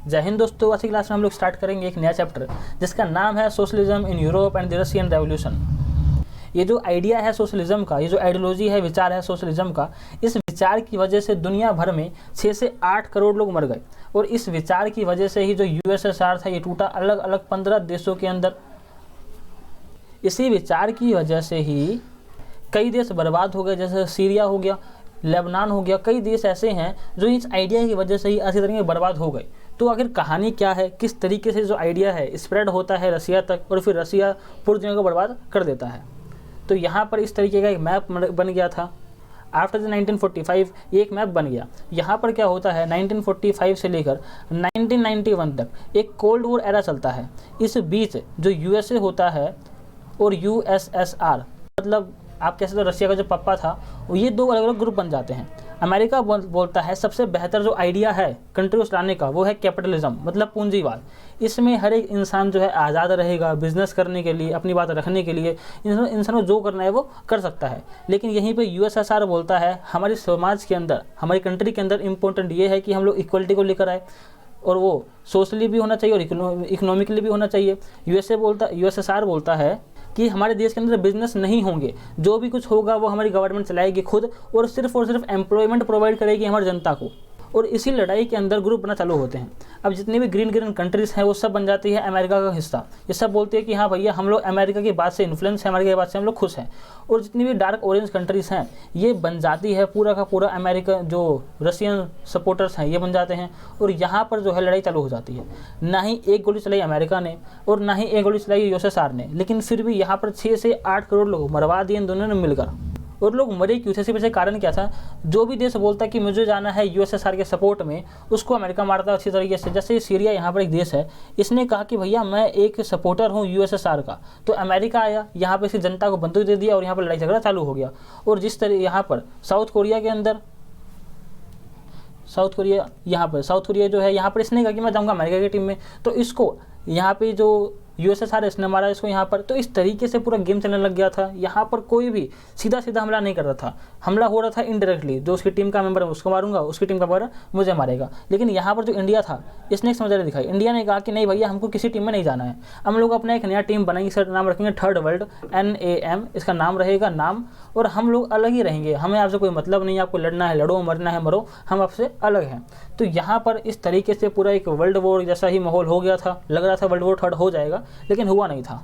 जय हिंद दोस्तों, आज की क्लास में हम लोग स्टार्ट करेंगे एक नया चैप्टर जिसका नाम है socialism in Europe and the Russian revolution. ये जो आइडिया है सोशलिज्म का, ये जो आइडियोलॉजी है, विचार है सोशलिज्म का, इस विचार की वजह से दुनिया भर में 6 से 8 करोड़ लोग मर गए। और इस विचार की वजह से ही जो यूएसएसआर था ये टूटा अलग अलग 15 देशों के अंदर। इसी विचार की वजह से ही कई देश बर्बाद हो गए, जैसे सीरिया हो गया, लेबनान हो गया। कई देश ऐसे हैं जो इस आइडिया की वजह से ही अच्छी तरीके से बर्बाद हो गए। तो आखिर कहानी क्या है, किस तरीके से जो आइडिया है स्प्रेड होता है रसिया तक और फिर रसिया पूरी दुनिया को बर्बाद कर देता है। तो यहाँ पर इस तरीके का एक मैप बन गया था। आफ्टर द 1945 ये एक मैप बन गया। यहाँ पर क्या होता है, 1945 से लेकर 1991 तक एक कोल्ड वॉर एरा चलता है। इस बीच जो यूएसए होता है और यूएसएसआर, मतलब आप कह सकते हो रशिया का जो पप्पा था, ये दो अलग अलग ग्रुप बन जाते हैं। अमेरिका बोलता है सबसे बेहतर जो आइडिया है कंट्री को चलाने का वो है कैपिटलिज्म, मतलब पूंजीवाद। इसमें हर एक इंसान जो है आज़ाद रहेगा बिजनेस करने के लिए, अपनी बात रखने के लिए। इंसान को जो करना है वो कर सकता है। लेकिन यहीं पे यूएसएसआर बोलता है हमारे समाज के अंदर, हमारी कंट्री के अंदर इम्पोर्टेंट ये है कि हम लोग इक्वलिटी को लेकर आए, और वो सोशली भी होना चाहिए और इकोनॉमिकली भी होना चाहिए। यूएसएसआर बोलता है कि हमारे देश के अंदर बिजनेस नहीं होंगे, जो भी कुछ होगा वो हमारी गवर्नमेंट चलाएगी खुद और सिर्फ एम्प्लॉयमेंट प्रोवाइड करेगी हमारी जनता को। और इसी लड़ाई के अंदर ग्रुप बना चालू होते हैं। अब जितनी भी ग्रीन कंट्रीज़ हैं वो सब बन जाती है अमेरिका का हिस्सा। ये सब बोलते हैं कि हाँ भैया हम लोग अमेरिका की बात से इन्फ्लुएंस है, अमेरिका की बात से हम लोग खुश हैं। और जितनी भी डार्क ऑरेंज कंट्रीज़ हैं ये बन जाती है पूरा का पूरा अमेरिका, जो रशियन सपोर्टर्स हैं ये बन जाते हैं। और यहाँ पर जो है लड़ाई चालू हो जाती है। ना ही एक गोली चलाई अमेरिका ने और ना ही एक गोली चलाई यूएसएसआर ने, लेकिन फिर भी यहाँ पर 6 से 8 करोड़ लोग मरवा दिए इन दोनों ने मिलकर। और लोग मरे क्यों थे, इसके पीछे कारण क्या था? जो भी देश बोलता कि मुझे जाना है यूएसएसआर के सपोर्ट में, उसको अमेरिका मारता अच्छी तरीके से। जैसे सीरिया यहाँ पर एक देश है, इसने कहा कि भैया मैं एक सपोर्टर हूँ यूएसएसआर का, तो अमेरिका आया, यहाँ पर इसकी जनता को बंदूक दे दिया और यहाँ पर लड़ाई झगड़ा चालू हो गया। और जिस तरह यहाँ पर साउथ कोरिया के अंदर, साउथ कोरिया जो है यहाँ पर इसने कहा कि मैं जाऊँगा अमेरिका की टीम में, तो इसको यहाँ पे जो यूएसएसआर इसने मारा इसको यहाँ पर। तो इस तरीके से पूरा गेम चलने लग गया था। यहाँ पर कोई भी सीधा हमला नहीं कर रहा था, हमला हो रहा था इनडायरेक्टली। जो उसकी टीम का मेंबर है उसको मारूंगा, उसकी टीम का मेंबर मुझे मारेगा। लेकिन यहाँ पर जो इंडिया था इसने एक समझदारी दिखाई। इंडिया ने कहा कि नहीं भैया हमको किसी टीम में नहीं जाना है, हम लोग अपना एक नया टीम बनाएंगे, इसका नाम रखेंगे थर्ड वर्ल्ड, NAM इसका नाम रहेगा नाम। और हम लोग अलग ही रहेंगे, हमें आपसे कोई मतलब नहीं, आपको लड़ना है लड़ो, मरना है मरो, हम आपसे अलग हैं। तो यहाँ पर इस तरीके से पूरा एक वर्ल्ड वॉर जैसा ही माहौल हो गया था। लग रहा था वर्ल्ड वॉर थर्ड हो जाएगा, लेकिन हुआ नहीं था।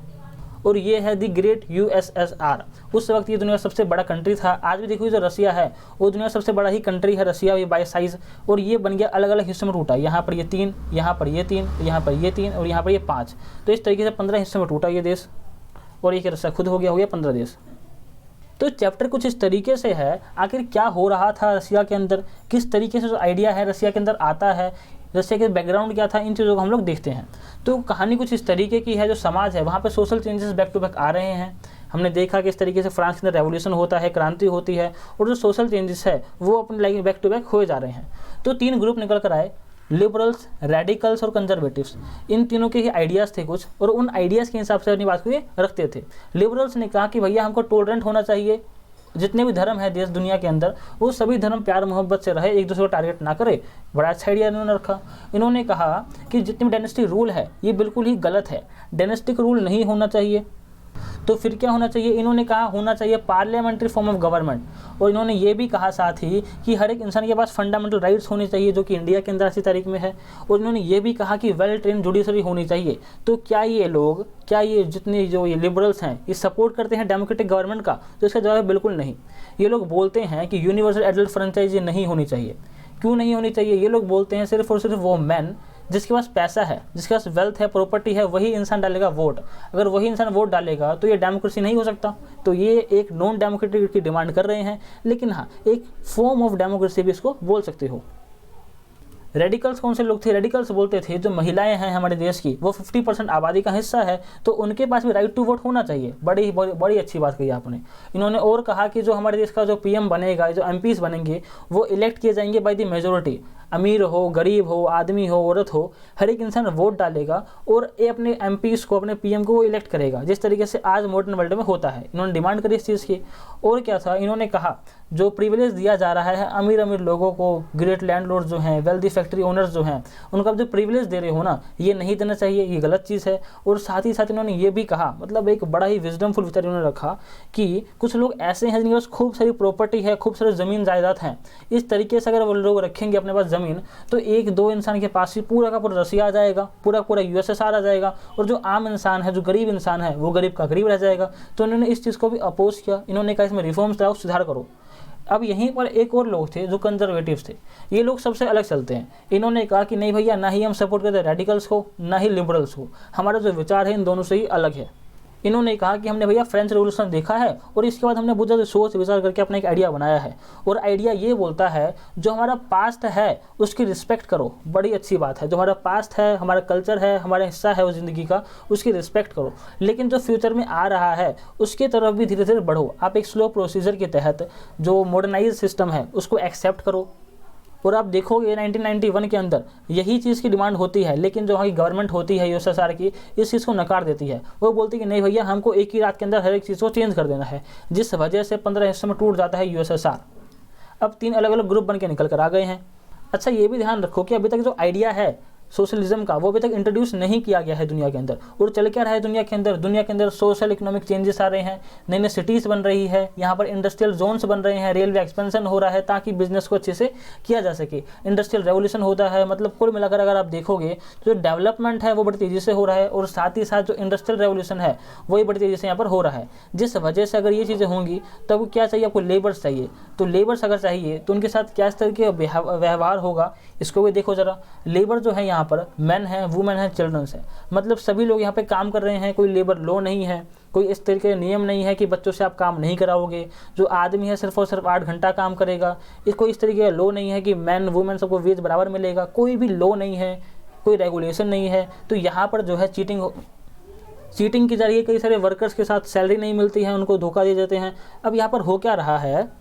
और ये है दी ग्रेट यूएसएसआर। उस वक्त ये दुनिया का सबसे बड़ा कंट्री था। आज भी देखो जो रसिया है वो दुनिया का सबसे बड़ा ही कंट्री है, रसिया ये बाय साइज। और ये बन गया अलग अलग हिस्सों में टूटा। यहाँ पर ये 3, यहाँ पर ये 3, यहाँ पर ये 3 और यहाँ पर ये 5। तो इस तरीके से 15 हिस्सों में टूटा ये देश। और ये रसिया खुद हो गया 15 देश। तो चैप्टर कुछ इस तरीके से है, आखिर क्या हो रहा था रसिया के अंदर, किस तरीके से जो आइडिया है रसिया के अंदर आता है, रसिया के बैकग्राउंड क्या था, इन चीज़ों को हम लोग देखते हैं। तो कहानी कुछ इस तरीके की है, जो समाज है वहाँ पे social changes back to back आ रहे हैं। हमने देखा कि इस तरीके से फ्रांस के अंदर रेवोल्यूशन होता है, क्रांति होती है, और जो सोशल चेंजेस है वो अपनी लाइफ बैक टू बैक हो जा रहे हैं। तो 3 ग्रुप निकल कर आए, लिबरल्स, रेडिकल्स और कंजर्वेटिव्स। इन तीनों के ही आइडियाज़ थे कुछ, और उन आइडियाज़ के हिसाब से अपनी बात को ये रखते थे। लिबरल्स ने कहा कि भैया हमको टॉलरेंट होना चाहिए, जितने भी धर्म है देश दुनिया के अंदर वो सभी धर्म प्यार मोहब्बत से रहे, एक दूसरे को टारगेट ना करे। बड़ा अच्छा आइडिया इन्होंने रखा। इन्होंने कहा कि जितने भी डायनेस्टी रूल है ये बिल्कुल ही गलत है, डायनेस्टिक रूल नहीं होना चाहिए। तो फिर क्या होना चाहिए? इन्होंने कहा होना चाहिए पार्लियामेंट्री फॉर्म ऑफ गवर्नमेंट। और इन्होंने ये भी कहा साथ ही कि हर एक इंसान के पास फंडामेंटल राइट्स होने चाहिए, जो कि इंडिया के अंदर अच्छी तारीख में है। और इन्होंने ये भी कहा कि वेल ट्रेन जुडिशरी होनी चाहिए। तो क्या ये जितने जो ये लिबरल्स हैं ये सपोर्ट करते हैं डेमोक्रेटिक गवर्नमेंट का? तो इसका जवाब है बिल्कुल नहीं। ये लोग बोलते हैं कि यूनिवर्सल एडल्ट फ्रेंचाइज नहीं होनी चाहिए। क्यों नहीं होनी चाहिए? ये लोग बोलते हैं सिर्फ और सिर्फ वो मैन जिसके पास पैसा है, जिसके पास वेल्थ है, प्रॉपर्टी है, वही इंसान डालेगा वोट। अगर वही इंसान वोट डालेगा तो ये डेमोक्रेसी नहीं हो सकता। तो ये एक नॉन डेमोक्रेटिक की डिमांड कर रहे हैं, लेकिन हाँ एक फॉर्म ऑफ डेमोक्रेसी भी इसको बोल सकते हो। रेडिकल्स कौन से लोग थे? रेडिकल्स बोलते थे जो महिलाएं हैं हमारे देश की, वो 50% आबादी का हिस्सा है, तो उनके पास भी राइट टू वोट होना चाहिए। बड़ी अच्छी बात कही आपने। इन्होंने और कहा कि जो हमारे देश का जो PM बनेगा, जो MPs बनेंगे, वो इलेक्ट किए जाएंगे बाय द मेजोरिटी। अमीर हो, गरीब हो, आदमी हो, औरत हो, हर एक इंसान वोट डालेगा और ये अपने एमपीज़ को, अपने पीएम को वो इलेक्ट करेगा, जिस तरीके से आज मॉडर्न वर्ल्ड में होता है। इन्होंने डिमांड करी इस चीज़ की। और क्या था, इन्होंने कहा जो प्रिविलेज दिया जा रहा है अमीर अमीर लोगों को, ग्रेट लैंडलॉर्ड जो हैं, वेल्दी फैक्ट्री ओनर्स जो हैं, उनको आप जो प्रिविलेज दे रहे हो ना, ये नहीं देना चाहिए, ये गलत चीज़ है। और साथ ही साथ इन्होंने ये भी कहा, मतलब एक बड़ा ही विजडमफुल विचार इन्होंने रखा कि कुछ लोग ऐसे हैं जिनके पास खूब सारी प्रॉपर्टी है, खूब सारी ज़मीन जायदाद हैं। इस तरीके से अगर वो लोग रखेंगे अपने पास ज़मीन, तो एक दो इंसान के पास ही पूरा का पूरा रसिया आ जाएगा, पूरा पूरा यूएसएसआर आ जाएगा, और जो आम इंसान है, जो गरीब इंसान है, वो गरीब का गरीब रह जाएगा। तो इन्होंने इस चीज़ को भी अपोज किया। इन्होंने कहा इसमें रिफॉर्म्स लाओ, सुधार करो। अब यहीं पर एक और लोग थे जो कंजर्वेटिव्स थे, ये लोग सबसे अलग चलते हैं। इन्होंने कहा कि नहीं भैया, ना ही हम सपोर्ट करते रेडिकल्स को, ना ही लिबरल्स को, हमारा जो विचार है इन दोनों से ही अलग है। इन्होंने कहा कि हमने भैया फ्रेंच रेवोल्यूशन देखा है और इसके बाद हमने बहुत ज़्यादा सोच विचार करके अपना एक आइडिया बनाया है, और आइडिया ये बोलता है जो हमारा पास्ट है उसकी रिस्पेक्ट करो। बड़ी अच्छी बात है, जो हमारा पास्ट है, हमारा कल्चर है, हमारा हिस्सा है उस ज़िंदगी का, उसकी रिस्पेक्ट करो। लेकिन जो फ्यूचर में आ रहा है उसके तरफ भी धीरे धीरे बढ़ो। आप एक स्लो प्रोसीजर के तहत जो मॉडर्नाइज सिस्टम है उसको एक्सेप्ट करो। और आप देखोगे 1991 के अंदर यही चीज़ की डिमांड होती है, लेकिन जो वहाँ की गवर्नमेंट होती है यूएसएसआर की, इस चीज़ को नकार देती है। वो बोलती है कि नहीं भैया, हमको एक ही रात के अंदर हर एक चीज़ को चेंज कर देना है, जिस वजह से 15 हिस्सों में टूट जाता है यूएसएसआर। अब 3 अलग अलग ग्रुप बन के निकल कर आ गए हैं। अच्छा, ये भी ध्यान रखो कि अभी तक जो आइडिया है सोशलिज्म का, वो अभी तक इंट्रोड्यूस नहीं किया गया है दुनिया के अंदर। और चल क्या रहा है दुनिया के अंदर? दुनिया के अंदर सोशल इकोनॉमिक चेंजेस आ रहे हैं, नई नई सिटीज़ बन रही है, यहाँ पर इंडस्ट्रियल जोन्स बन रहे हैं, रेलवे एक्सपेंशन हो रहा है ताकि बिजनेस को अच्छे से किया जा सके, इंडस्ट्रियल रेवोल्यूशन होता है। मतलब कुल मिलाकर अगर आप देखोगे तो जो डेवलपमेंट है वो बड़ी तेज़ी से हो रहा है, और साथ ही साथ जो इंडस्ट्रियल रेवोल्यूशन है वही बड़ी तेज़ी से यहाँ पर हो रहा है। जिस वजह से अगर ये चीज़ें होंगी तब क्या चाहिए आपको? लेबर्स चाहिए। तो लेबर्स अगर चाहिए तो उनके साथ क्या इस तरह के व्यवहार होगा, इसको भी देखो ज़रा। लेबर जो है यहाँ पर मैन है, वुमेन है, चिल्ड्रंस है, मतलब सभी लोग यहाँ पे काम कर रहे हैं। कोई लेबर लॉ नहीं है, कोई इस तरीके का नियम नहीं है कि बच्चों से आप काम नहीं कराओगे। जो आदमी है सिर्फ और सिर्फ 8 घंटा काम करेगा। कोई इस तरीके का लॉ नहीं है कि मैन वुमेन सबको वेज बराबर मिलेगा। कोई भी लॉ नहीं है, कोई रेगुलेशन नहीं है। तो यहाँ पर जो है चीटिंग के जरिए कई सारे वर्कर्स के साथ सैलरी नहीं मिलती है, उनको धोखा दे देते हैं। अब यहाँ पर हो क्या रहा है,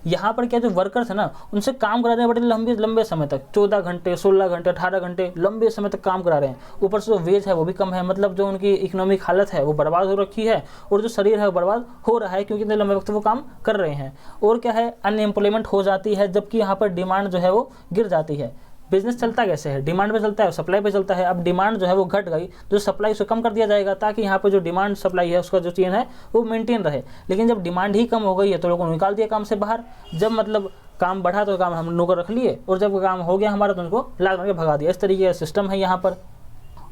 यहाँ पर क्या जो वर्कर्स है ना, उनसे काम करा रहे हैं बड़े लंबे समय तक, 14 घंटे, 16 घंटे, 18 घंटे, लंबे समय तक काम करा रहे हैं। ऊपर से जो वेज है वो भी कम है। मतलब जो उनकी इकोनॉमिक हालत है वो बर्बाद हो रखी है, और जो शरीर है वो बर्बाद हो रहा है, क्योंकि इतने लंबे वक्त वो काम कर रहे हैं। और क्या है, अनएम्प्लॉयमेंट हो जाती है, जबकि यहाँ पर डिमांड जो है वो गिर जाती है। बिजनेस चलता कैसे है? डिमांड पे चलता है, सप्लाई पे चलता है। अब डिमांड जो है वो घट गई तो सप्लाई से कम कर दिया जाएगा, ताकि यहाँ पर जो डिमांड सप्लाई है उसका जो चेन है वो मेंटेन रहे। लेकिन जब डिमांड ही कम हो गई है तो लोगों को निकाल दिया काम से बाहर। जब मतलब काम बढ़ा तो काम हम नौकर रख लिए, और जब काम हो गया हमारा तो उनको लाल के भगा दिया। इस तरीके का सिस्टम है यहाँ पर।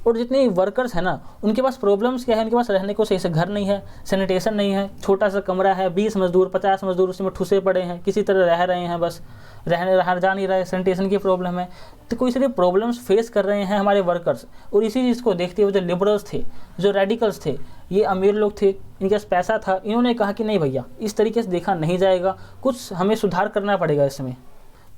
और जितने वर्कर्स हैं ना, उनके पास प्रॉब्लम्स क्या है? उनके पास रहने को सही से घर नहीं है, सैनिटेशन नहीं है, छोटा सा कमरा है, 20 मजदूर 50 मजदूर उसमें ठुसे पड़े हैं, किसी तरह रह रहे हैं, बस रह जा नहीं रहा है, सैनिटेशन की प्रॉब्लम है। तो कोई सारे प्रॉब्लम्स फेस कर रहे हैं हमारे वर्कर्स। और इसी चीज़ को देखते हुए जो लिबरल्स थे, जो रेडिकल्स थे, ये अमीर लोग थे, इनके पास पैसा था, इन्होंने कहा कि नहीं भैया, इस तरीके से देखा नहीं जाएगा, कुछ हमें सुधार करना पड़ेगा इसमें।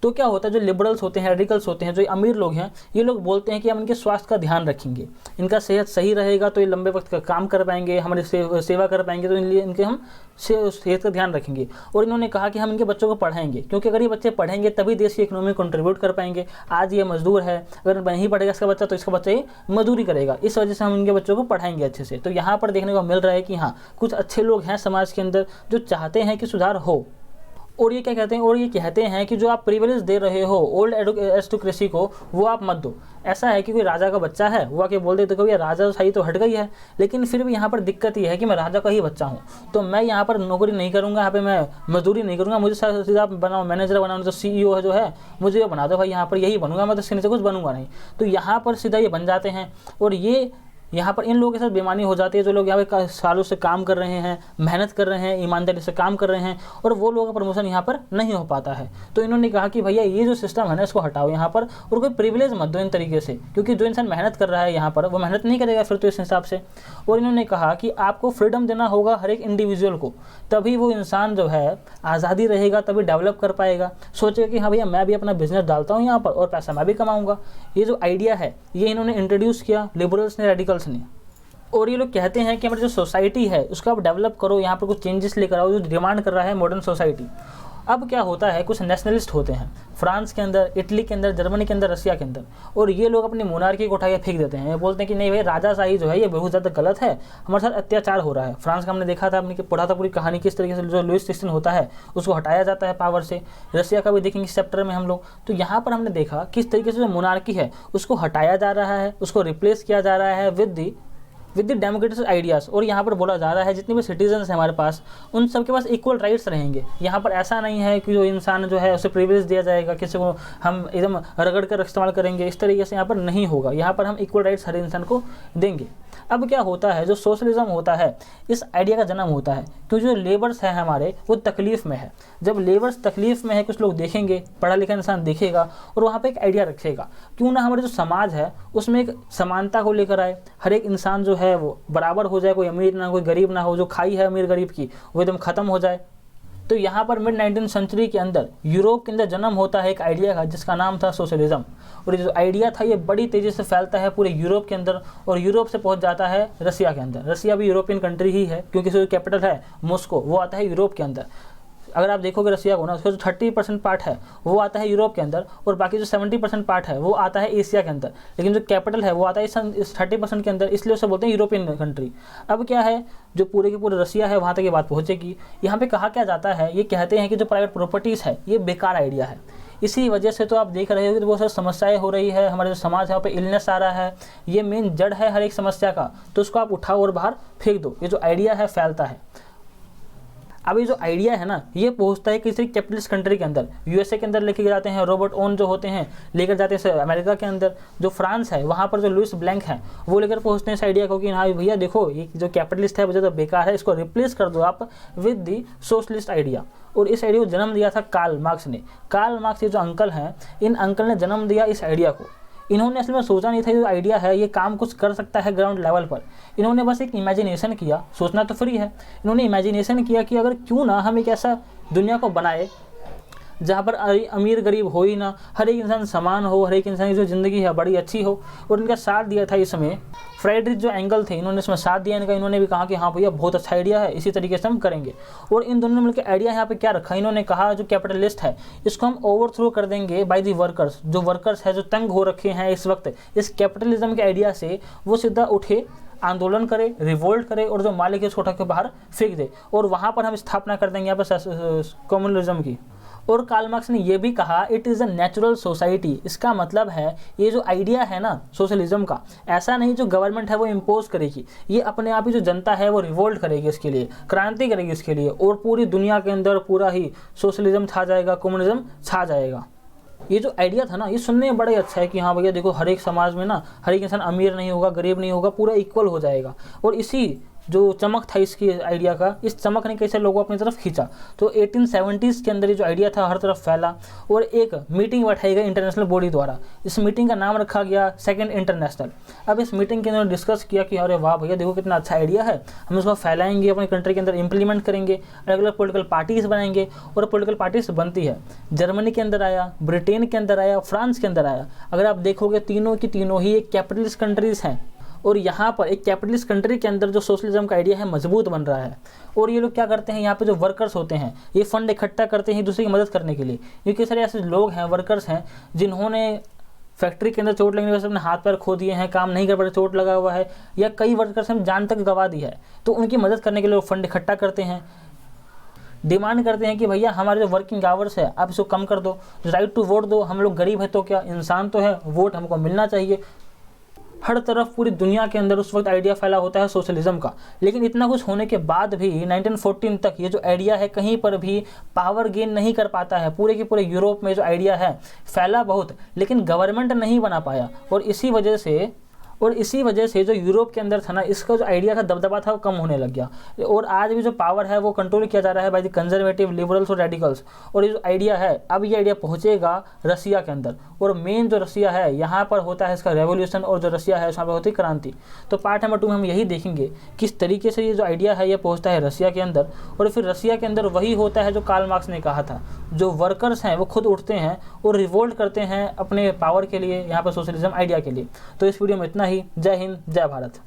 तो क्या होता है, जो लिबरल्स होते हैं, रेडिकल्स होते हैं, जो अमीर लोग हैं, ये लोग बोलते हैं कि हम इनके स्वास्थ्य का ध्यान रखेंगे, इनका सेहत सही रहेगा तो ये लंबे वक्त का काम कर पाएंगे, हमारी सेवा कर पाएंगे, तो इनके हम सेहत का ध्यान रखेंगे। और इन्होंने कहा कि हम इनके बच्चों को पढ़ाएंगे, क्योंकि अगर ये बच्चे पढ़ेंगे तभी देश की इकोनॉमी कंट्रीब्यूट कर पाएंगे। आज ये मजदूर है, अगर नहीं पढ़ेगा इसका बच्चा तो इसका बच्चा ही मजदूरी करेगा। इस वजह से हम इनके बच्चों को पढ़ाएंगे अच्छे से। तो यहाँ पर देखने को मिल रहा है कि हाँ, कुछ अच्छे लोग हैं समाज के अंदर जो चाहते हैं कि सुधार हो। और ये क्या कहते हैं, और ये कहते हैं कि जो आप प्रिविलेज दे रहे हो ओल्ड एरिस्टोक्रेसी को, वो आप मत दो। ऐसा है कि कोई राजा का बच्चा है, वो आके बोल देते तो राजा सही तो हट गई है, लेकिन फिर भी यहाँ पर दिक्कत ये है कि मैं राजा का ही बच्चा हूँ, तो मैं यहाँ पर नौकरी नहीं करूँगा, यहाँ पे मैं मजदूरी नहीं करूँगा, मुझे सीधा बनाओ, मैनेजर बनाओ, जो CEO है जो है मुझे बना दो भाई, यहाँ पर यही बनूंगा मैं, तो इसके नीचे कुछ बनूंगा नहीं। तो यहाँ पर सीधा ये बन जाते हैं। और ये यहाँ पर इन लोगों के साथ बेईमानी हो जाती है, जो लोग यहाँ पे सालों से काम कर रहे हैं, मेहनत कर रहे हैं, ईमानदारी से काम कर रहे हैं, और वो लोगों का प्रमोशन यहाँ पर नहीं हो पाता है। तो इन्होंने कहा कि भैया ये जो सिस्टम है ना, इसको हटाओ यहाँ पर, और कोई प्रिविलेज मत दो इन तरीके से, क्योंकि जो इंसान मेहनत कर रहा है यहाँ पर वो मेहनत नहीं करेगा फिर तो इस हिसाब से। और इन्होंने कहा कि आपको फ्रीडम देना होगा हर एक इंडिविजुअल को, तभी वो इंसान जो है आज़ादी रहेगा, तभी डेवलप कर पाएगा। सोचेगा कि हाँ भैया, मैं भी अपना बिजनेस डालता हूँ यहाँ पर और पैसा मैं भी कमाऊँगा। ये जो आइडिया है ये इन्होंने इंट्रोड्यूस किया, लिबरल्स ने, रेडिकल्स ने। और ये लोग कहते हैं कि हमारी जो सोसाइटी है उसको आप डेवलप करो, यहाँ पर कुछ चेंजेस लेकर आओ, जो डिमांड कर रहा है मॉडर्न सोसाइटी। अब क्या होता है, कुछ नेशनलिस्ट होते हैं फ्रांस के अंदर, इटली के अंदर, जर्मनी के अंदर, रसिया के अंदर, और ये लोग अपनी मोनार्की को उठा के फेंक देते हैं। ये बोलते हैं कि नहीं भाई, राजाशाही जो है ये बहुत ज़्यादा गलत है, हमारे साथ अत्याचार हो रहा है। फ्रांस का हमने देखा था, हमने पढ़ा था पूरी कहानी किस तरीके से जो लुईस 16 होता है उसको हटाया जाता है पावर से। रसिया का भी देखेंगे इस चैप्टर में हम लोग। तो यहाँ पर हमने देखा किस तरीके से जो मोनार्की है उसको हटाया जा रहा है, उसको रिप्लेस किया जा रहा है विद द डेमोक्रेटिक आइडियाज़। और यहाँ पर बोला जा रहा है जितने भी सिटीजन्स हैं हमारे पास, उन सबके पास इक्वल राइट्स रहेंगे। यहाँ पर ऐसा नहीं है कि जो इंसान जो है उसे प्रिविलेज दिया जाएगा, किसी को हम एकदम रगड़ कर इस्तेमाल करेंगे, इस तरीके से यहाँ पर नहीं होगा। यहाँ पर हम इक्वल राइट्स हर इंसान को देंगे। अब क्या होता है, जो सोशलिज्म होता है इस आइडिया का जन्म होता है क्योंकि जो लेबर्स हैं हमारे वो तकलीफ़ में है। जब लेबर्स तकलीफ़ में है, कुछ लोग देखेंगे, पढ़ा लिखा इंसान देखेगा और वहाँ पे एक आइडिया रखेगा, क्यों ना हमारे जो समाज है उसमें एक समानता को लेकर आए, हर एक इंसान जो है वो बराबर हो जाए, कोई अमीर ना कोई गरीब ना हो, जो खाई है अमीर गरीब की वो एकदम ख़त्म हो जाए। तो यहाँ पर मिड 19th सेंचुरी के अंदर यूरोप के अंदर जन्म होता है एक आइडिया का जिसका नाम था सोशलिज्म। और ये जो आइडिया था ये बड़ी तेज़ी से फैलता है पूरे यूरोप के अंदर और यूरोप से पहुँच जाता है रसिया के अंदर। रसिया भी यूरोपियन कंट्री ही है क्योंकि इसका जो कैपिटल है मॉस्को वो आता है यूरोप के अंदर। अगर आप देखोगे रसिया को ना, उसका जो 30% पार्ट है वो आता है यूरोप के अंदर और बाकी जो 70% पार्ट है वो आता है एशिया के अंदर, लेकिन जो कैपिटल है वो आता है इस 30% के अंदर, इसलिए उसे बोलते हैं यूरोपियन कंट्री। अब क्या है, जो पूरे के पूरे रसिया है वहाँ तक ये बात पहुँचेगी। यहाँ पे कहा क्या जाता है, ये कहते हैं कि जो प्राइवेट प्रॉपर्टीज़ है ये बेकार आइडिया है। इसी वजह से तो आप देख रहे हो कि बहुत सारी समस्याएं हो रही है, हमारे जो समाज है वहाँ पे इलनेस आ रहा है, ये मेन जड़ है हर एक समस्या का। तो उसको आप उठाओ और बाहर फेंक दो, ये जो आइडिया है फैलता है। अब ये जो आइडिया है ना ये पहुंचता है किसी कैपिटलिस्ट कंट्री के अंदर, यूएसए के अंदर लेके जाते हैं, रॉबर्ट ओन जो होते हैं लेकर जाते हैं अमेरिका के अंदर, जो फ्रांस है वहाँ पर जो लुईस ब्लैंक है वो लेकर पहुँचते हैं इस आइडिया को कि हाँ भैया देखो ये जो कैपिटलिस्ट है वो ज़्यादा बेकार है, इसको रिप्लेस कर दो आप विद दी सोशलिस्ट आइडिया। और इस आइडिया को जन्म दिया था कार्ल मार्क्स ने। कार्ल मार्क्स ये जो अंकल हैं, इन अंकल ने जन्म दिया इस आइडिया को। इन्होंने असल में सोचा नहीं था जो आइडिया है ये काम कुछ कर सकता है ग्राउंड लेवल पर। इन्होंने बस एक इमेजिनेशन किया, सोचना तो फ्री है, इन्होंने इमेजिनेशन किया कि अगर क्यों ना हम एक ऐसा दुनिया को बनाए जहाँ पर अमीर गरीब हो ही ना, हर एक इंसान समान हो, हर एक इंसान की जो ज़िंदगी है बड़ी अच्छी हो। और इनका साथ दिया था इस समय फ्रेडरिक जो एंगल थे, इन्होंने इसमें साथ दिया इनका। इन्होंने भी कहा कि हाँ भैया बहुत अच्छा आइडिया है, इसी तरीके से हम करेंगे। और इन दोनों ने मिलकर आइडिया यहाँ पे क्या रखा, इन्होंने कहा जो कैपिटलिस्ट है इसको हम ओवरथ्रो कर देंगे बाय दी वर्कर्स। जो वर्कर्स है जो तंग हो रखे हैं इस वक्त इस कैपिटलिज्म के आइडिया से, वो सीधा उठे, आंदोलन करे, रिवोल्ट करे और जो मालिक है उसको उठा के बाहर फेंक दे और वहाँ पर हम स्थापना कर देंगे यहाँ पर कम्युनलिज्म की। और कार्ल मार्क्स ने यह भी कहा it is a natural society. इसका मतलब है ये जो आइडिया है ना सोशलिज्म का, ऐसा नहीं जो गवर्नमेंट है वो इम्पोज करेगी, ये अपने आप ही जो जनता है वो रिवोल्ट करेगी, इसके लिए क्रांति करेगी इसके लिए, और पूरी दुनिया के अंदर पूरा ही सोशलिज्म छा जाएगा, कम्युनिज्म छा जाएगा। ये जो आइडिया था ना ये सुनने में बड़ा ही अच्छा है कि हाँ भैया देखो हर एक समाज में ना हर एक इंसान अमीर नहीं होगा, गरीब नहीं होगा, पूरा इक्वल हो जाएगा। और इसी जो चमक था इसकी आइडिया का, इस चमक ने कैसे लोगों अपनी तरफ खींचा। तो 1870s के अंदर ये जो आइडिया था हर तरफ फैला और एक मीटिंग बैठाई गई इंटरनेशनल बॉडी द्वारा। इस मीटिंग का नाम रखा गया सेकंड इंटरनेशनल। अब इस मीटिंग के अंदर डिस्कस किया कि अरे वाह भैया देखो कितना अच्छा आइडिया है, हम इसको फैलाएंगे, अपनी कंट्री के अंदर इंप्लीमेंट करेंगे, अलग अलग पॉलिटिकल पार्टीज बनाएंगे। और पॉलिटिकल पार्टीज बनती है, जर्मनी के अंदर आया, ब्रिटेन के अंदर आया, फ्रांस के अंदर आया। अगर आप देखोगे तीनों की तीनों ही एक कैपिटलिस्ट कंट्रीज़ हैं और यहाँ पर एक कैपिटलिस्ट कंट्री के अंदर जो सोशलिज्म का आइडिया है मजबूत बन रहा है। और ये लोग क्या करते हैं, यहाँ पे जो वर्कर्स होते हैं ये फंड इकट्ठा करते हैं दूसरे की मदद करने के लिए, क्योंकि सारे ऐसे लोग हैं, वर्कर्स हैं जिन्होंने फैक्ट्री के अंदर चोट लगने की वजह से अपने हाथ पैर खो दिए हैं, काम नहीं कर पा रहे, चोट लगा हुआ है, या कई वर्कर्स हैं जान तक गंवा दी है। तो उनकी मदद करने के लिए फंड इकट्ठा करते हैं, डिमांड करते हैं कि भैया हमारे जो वर्किंग आवर्स है आप इसको कम कर दो, राइट टू वोट दो, हम लोग गरीब है तो क्या, इंसान तो है, वोट हमको मिलना चाहिए। हर तरफ पूरी दुनिया के अंदर उस वक्त आइडिया फैला होता है सोशलिज्म का। लेकिन इतना कुछ होने के बाद भी 1914 तक ये जो आइडिया है कहीं पर भी पावर गेन नहीं कर पाता है। पूरे के पूरे यूरोप में जो आइडिया है फैला बहुत, लेकिन गवर्नमेंट नहीं बना पाया। और इसी वजह से जो यूरोप के अंदर था ना इसका जो आइडिया का दबदबा था वो कम होने लग गया। और आज भी जो पावर है वो कंट्रोल किया जा रहा है बाय द कंजर्वेटिव, लिबरल्स और रेडिकल्स। और ये जो आइडिया है अब ये आइडिया पहुंचेगा रसिया के अंदर, और मेन जो रसिया है यहाँ पर होता है इसका रेवोल्यूशन, और जो रसिया है उसमें पर होती है क्रांति। तो पार्ट नंबर 2 में हम यही देखेंगे किस तरीके से ये जो आइडिया है ये पहुँचता है रसिया के अंदर। और फिर रसिया के अंदर वही होता है जो कार्ल मार्क्स ने कहा था, जो वर्कर्स हैं वो खुद उठते हैं और रिवोल्ट करते हैं अपने पावर के लिए, यहाँ पर सोशलिज्म आइडिया के लिए। तो इस वीडियो में इतना ही। जय हिंद, जय भारत।